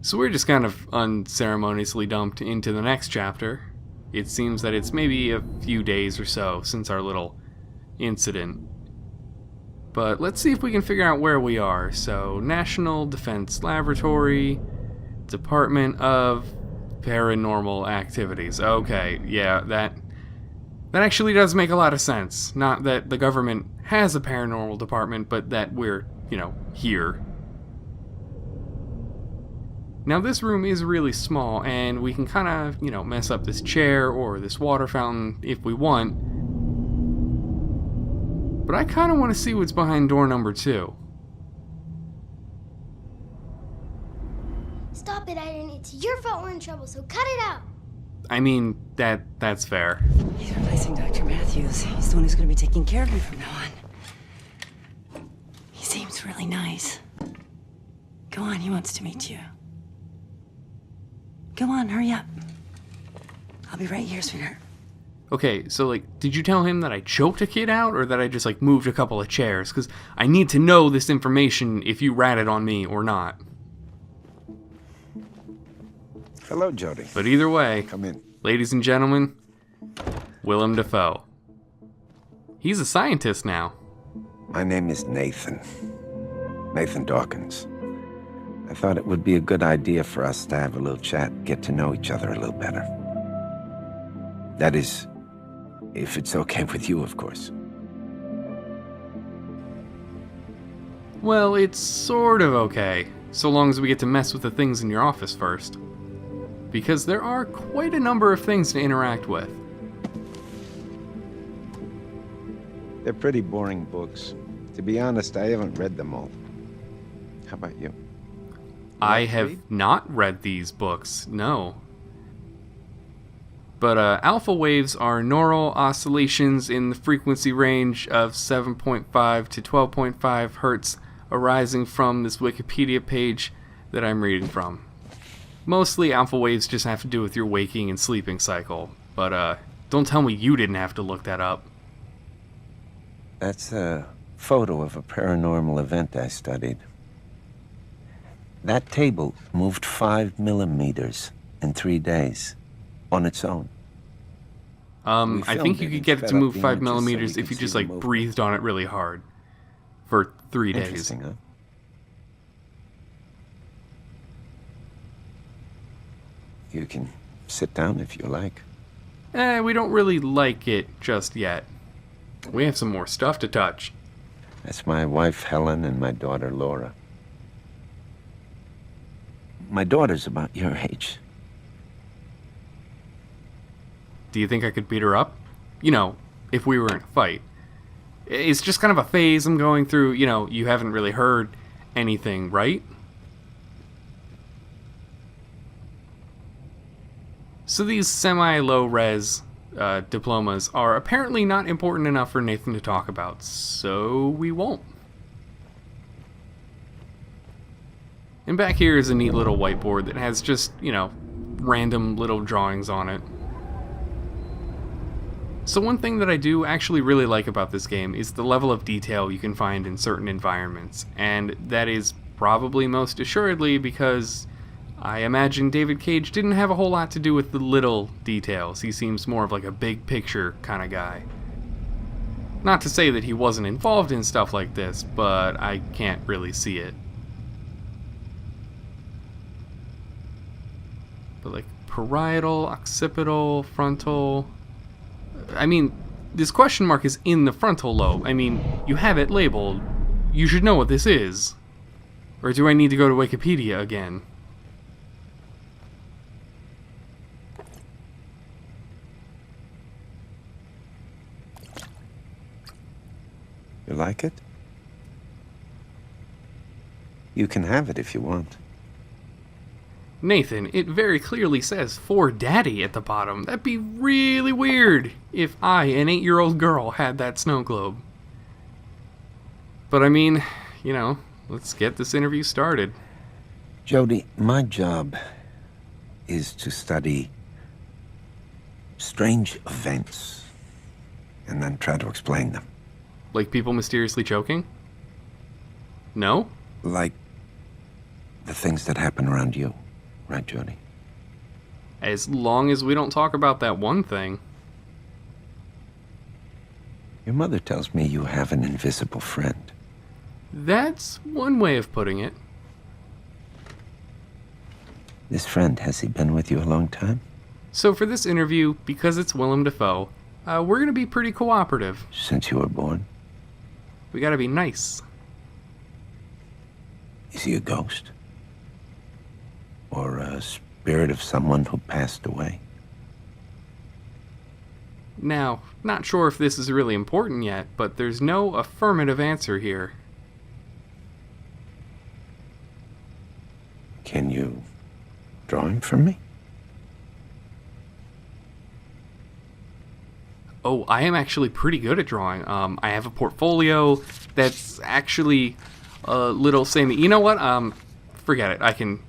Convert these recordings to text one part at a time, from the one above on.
So we're just kind of unceremoniously dumped into the next chapter. It seems that it's maybe a few days or so since our little incident. But let's see if we can figure out where we are. So, National Defense Laboratory, Department of Paranormal Activities. Okay, yeah, that actually does make a lot of sense. Not that the government has a paranormal department, but that we're, here. Now, this room is really small, and we can kind of, mess up this chair or this water fountain if we want. But I kind of want to see what's behind door number 2. Stop it, Aiden. It's your fault we're in trouble, so cut it out. I mean, that's fair. He's replacing Dr. Matthews. He's the one who's going to be taking care of me from now on. He seems really nice. Go on, he wants to meet you. Go on, hurry up. I'll be right here, sweetheart. Okay, so, did you tell him that I choked a kid out, or that I just, moved a couple of chairs? Because I need to know this information if you ratted on me or not. Hello, Jody. But either way, Come in. ladies and gentlemen, Willem Dafoe. He's a scientist now. My name is Nathan. Nathan Dawkins. I thought it would be a good idea for us to have a little chat, get to know each other a little better. That is, if it's okay with you, of course. Well, it's sort of okay, so long as we get to mess with the things in your office first. Because there are quite a number of things to interact with. They're pretty boring books. To be honest, I haven't read them all. How about you? I have not read these books, no. But alpha waves are neural oscillations in the frequency range of 7.5 to 12.5 hertz arising from this Wikipedia page that I'm reading from. Mostly alpha waves just have to do with your waking and sleeping cycle, but don't tell me you didn't have to look that up. That's a photo of a paranormal event I studied. That table moved 5 millimeters in 3 days. On its own. I think you could get it to move 5 millimeters if you just breathed on it really hard for 3 days. Interesting, huh? You can sit down if you like. We don't really like it just yet. We have some more stuff to touch. That's my wife Helen and my daughter Laura. My daughter's about your age. Do you think I could beat her up? If we were in a fight. It's just kind of a phase I'm going through. You haven't really heard anything, right? So these semi-low res diplomas are apparently not important enough for Nathan to talk about, so we won't. And back here is a neat little whiteboard that has just, random little drawings on it. So one thing that I do actually really like about this game is the level of detail you can find in certain environments, and that is probably most assuredly because I imagine David Cage didn't have a whole lot to do with the little details. He seems more of a big picture kind of guy. Not to say that he wasn't involved in stuff like this, but I can't really see it. But parietal, occipital, frontal... I mean, this question mark is in the frontal lobe. I mean, you have it labeled. You should know what this is. Or do I need to go to Wikipedia again? You like it? You can have it if you want. Nathan, it very clearly says for daddy at the bottom. That'd be really weird if I, an 8-year-old girl, had that snow globe. But I mean, let's get this interview started. Jody, my job is to study strange events and then try to explain them. Like people mysteriously choking? No? Like the things that happen around you. Right, Jody? As long as we don't talk about that one thing. Your mother tells me you have an invisible friend. That's one way of putting it. This friend, has he been with you a long time? So for this interview, because it's Willem Dafoe, we're gonna be pretty cooperative. Since you were born? We gotta be nice. Is he a ghost? Or a spirit of someone who passed away? Now, not sure if this is really important yet, but there's no affirmative answer here. Can you draw him for me? Oh, I am actually pretty good at drawing. I have a portfolio that's actually a little samey. You know what? Forget it. I can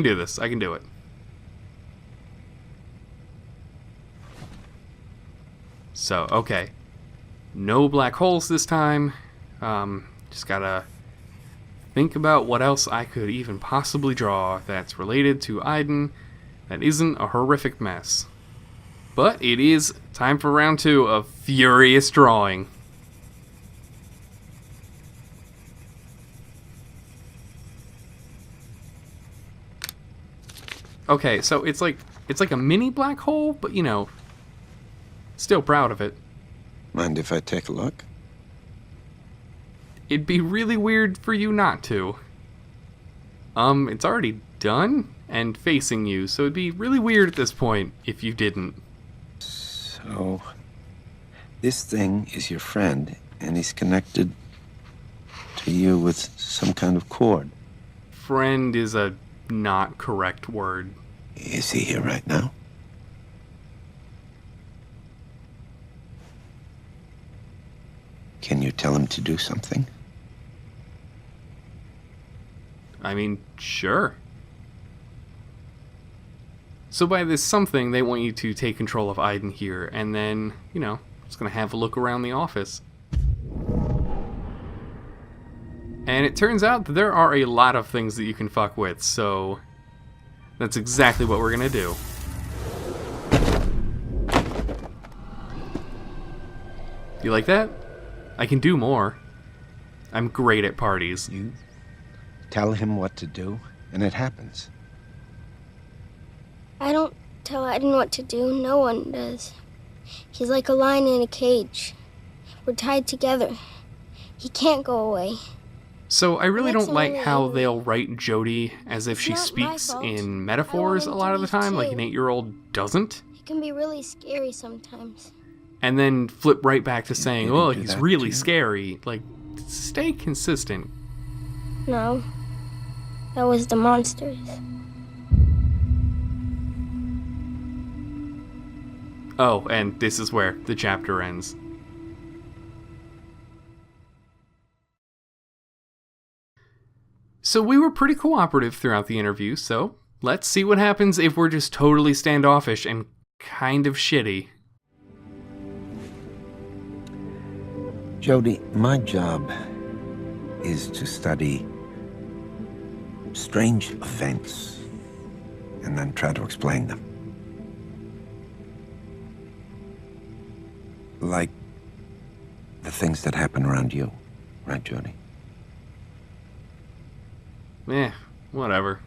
do this. I can do it. So, okay. No black holes this time. Just gotta think about what else I could even possibly draw that's related to Aiden that isn't a horrific mess. But it is time for round 2 of furious drawing. Okay, so it's like a mini black hole, but you know, still proud of it. Mind if I take a look? It'd be really weird for you not to. It's already done and facing you, so it'd be really weird at this point if you didn't. So, this thing is your friend, and he's connected to you with some kind of cord. Friend is a not correct word. Is he here right now? Can you tell him to do something? I mean, sure. So by this something, they want you to take control of Aiden here, and then, you know, just gonna have a look around the office. And it turns out that there are a lot of things that you can fuck with, so that's exactly what we're gonna do. You like that? I can do more. I'm great at parties. You tell him what to do, and it happens. I don't tell Aiden what to do. No one does. He's like a lion in a cage. We're tied together. He can't go away. So I really That's don't like really how angry. they'll write Jody as if It's she not my speaks fault. in metaphors a him lot to of the leave time, like too. an 8-year-old doesn't. He can be really scary sometimes. And then flip right back to saying, didn't oh, do he's that really to you? scary. Like, stay consistent. No. That was the monsters. Oh, and this is where the chapter ends. So we were pretty cooperative throughout the interview, so let's see what happens if we're just totally standoffish and kind of shitty. Jody, my job is to study strange events and then try to explain them. Like the things that happen around you, right, Jody? Whatever.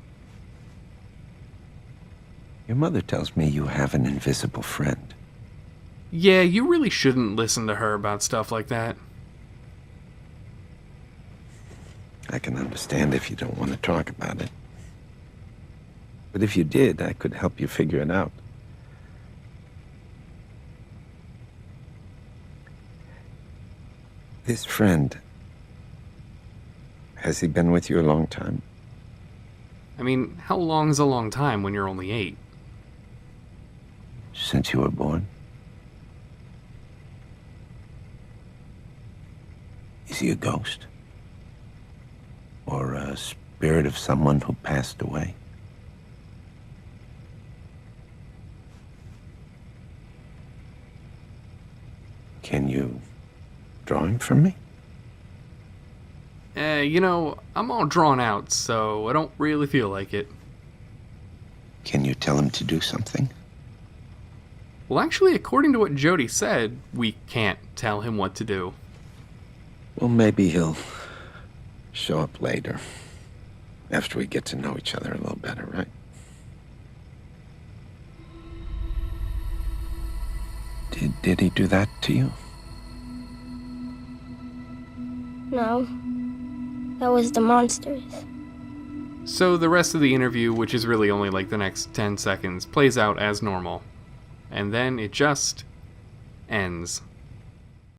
Your mother tells me you have an invisible friend. Yeah, you really shouldn't listen to her about stuff like that. I can understand if you don't want to talk about it. But if you did, I could help you figure it out. This friend, has he been with you a long time? I mean, how long is a long time when you're only 8? Since you were born? Is he a ghost? Or a spirit of someone who passed away? Can you draw him for me? You know, I'm all drawn out, so I don't really feel like it. Can you tell him to do something? Well, actually, according to what Jody said, we can't tell him what to do. Well, maybe he'll show up later. After we get to know each other a little better, right? Did he do that to you? No. That was the monsters. So the rest of the interview, which is really only like the next 10 seconds, plays out as normal. And then it just ends.